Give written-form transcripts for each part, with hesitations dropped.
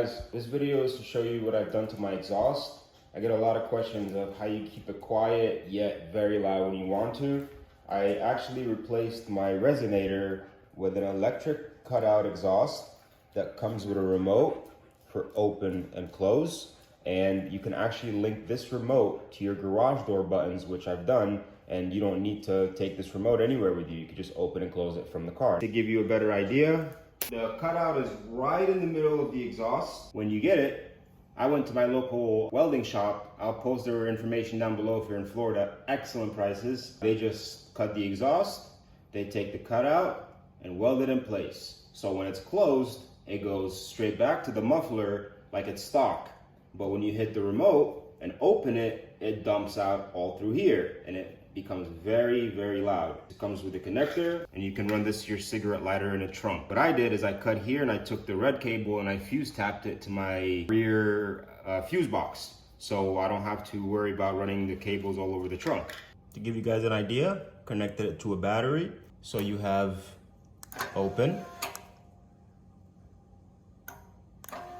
guys, this video is to show you what I've done to my exhaust. I get a lot of questions of how you keep it quiet yet very loud when you want to. I actually replaced my resonator with an electric cutout exhaust that comes with a remote for open and close. And you can actually link this remote to your garage door buttons, which I've done, and you don't need to take this remote anywhere with you. You can just open and close it from the car. To give you a better idea, the cutout is right in the middle of the exhaust. When you get it, I went to my local welding shop. I'll post their information down below if you're in Florida. Excellent prices. They just cut the exhaust, they take the cutout and weld it in place. So when it's closed, it goes straight back to the muffler like it's stock. But when you hit the remote and open it, it dumps out all through here and it becomes very, very loud. It comes with a connector and you can run this to your cigarette lighter in a trunk. What I did is I cut here and I took the red cable and I fuse tapped it to my rear fuse box. So I don't have to worry about running the cables all over the trunk. To give you guys an idea, connected it to a battery. So you have open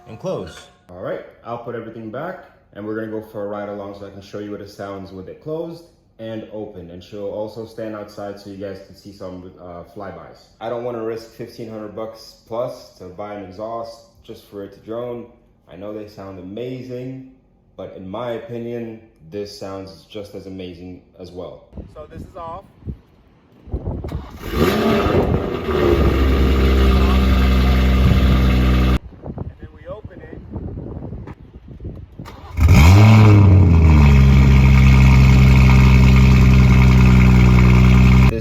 and close. All right, I'll put everything back and we're gonna go for a ride along so I can show you what it sounds with it closed and open. And she'll also stand outside so you guys can see some flybys. I don't wanna risk 1,500 bucks plus to buy an exhaust just for it to drone. I know they sound amazing, but in my opinion, this sounds just as amazing as well. So this is off.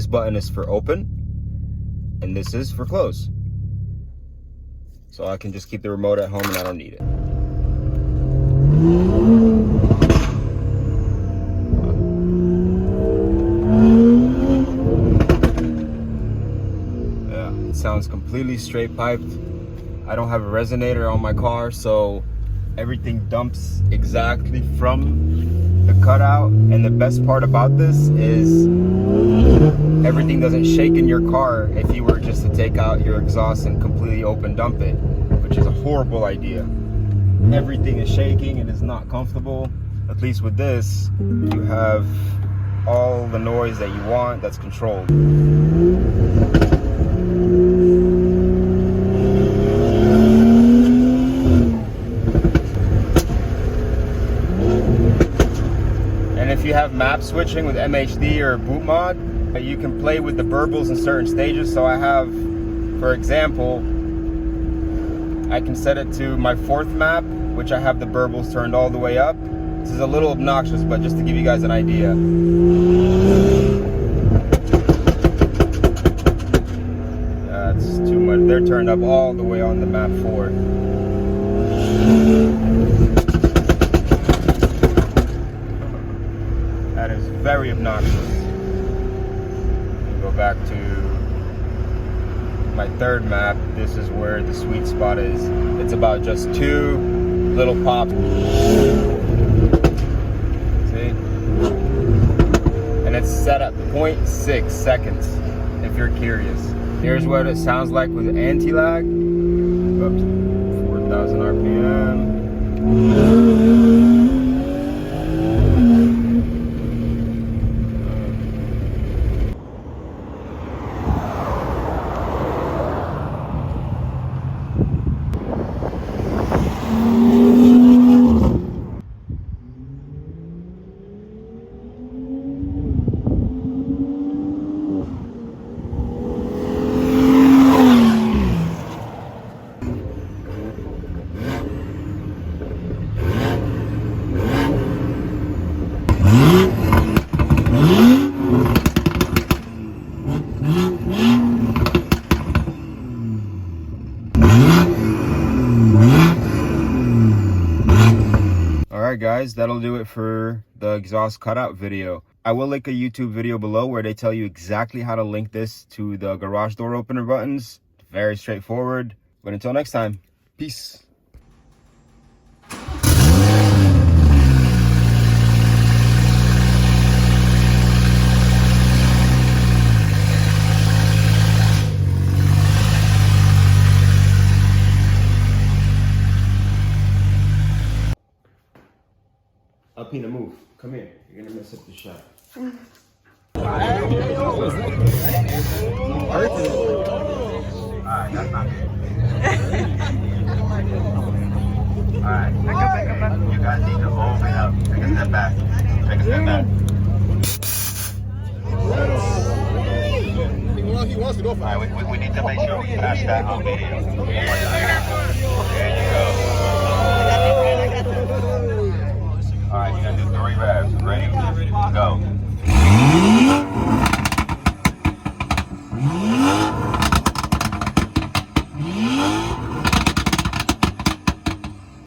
Button is for open and this is for close, so I can just keep the remote at home and I don't need it. Yeah, it sounds completely straight piped. I don't have a resonator on my car, so everything dumps exactly from the cutout. And the best part about this is everything doesn't shake in your car if you were just to take out your exhaust and completely open dump it, which is a horrible idea. Everything is shaking and is not comfortable. At least with this, you have all the noise that you want that's controlled. And if you have map switching with MHD or boot mod, you can play with the burbles in certain stages. So I have, for example, I can set it to my 4th map, which I have the burbles turned all the way up. This is a little obnoxious, but just to give you guys an idea. That's too much. They're turned up all the way on the map 4. That is very obnoxious. Go back to my 3rd map. This is where the sweet spot is. It's about just 2 little pop. See? And it's set at 0.6 seconds if you're curious. Here's what it sounds like with anti-lag. Up to 4,000 RPM. Alright guys, that'll do it for the exhaust cutout video. I will link a YouTube video below where they tell you exactly how to link this to the garage door opener buttons. Very straightforward. But until next time, peace. Pina, move. Come here. You're gonna mess up the shot. Alright, that's not good. Alright. You guys need to open up. Take a step back. Take a step back. He wants to go for it. Alright, we need to make sure we catch that on video. There you go. Alright, you gotta do 3 reps. Ready? Go.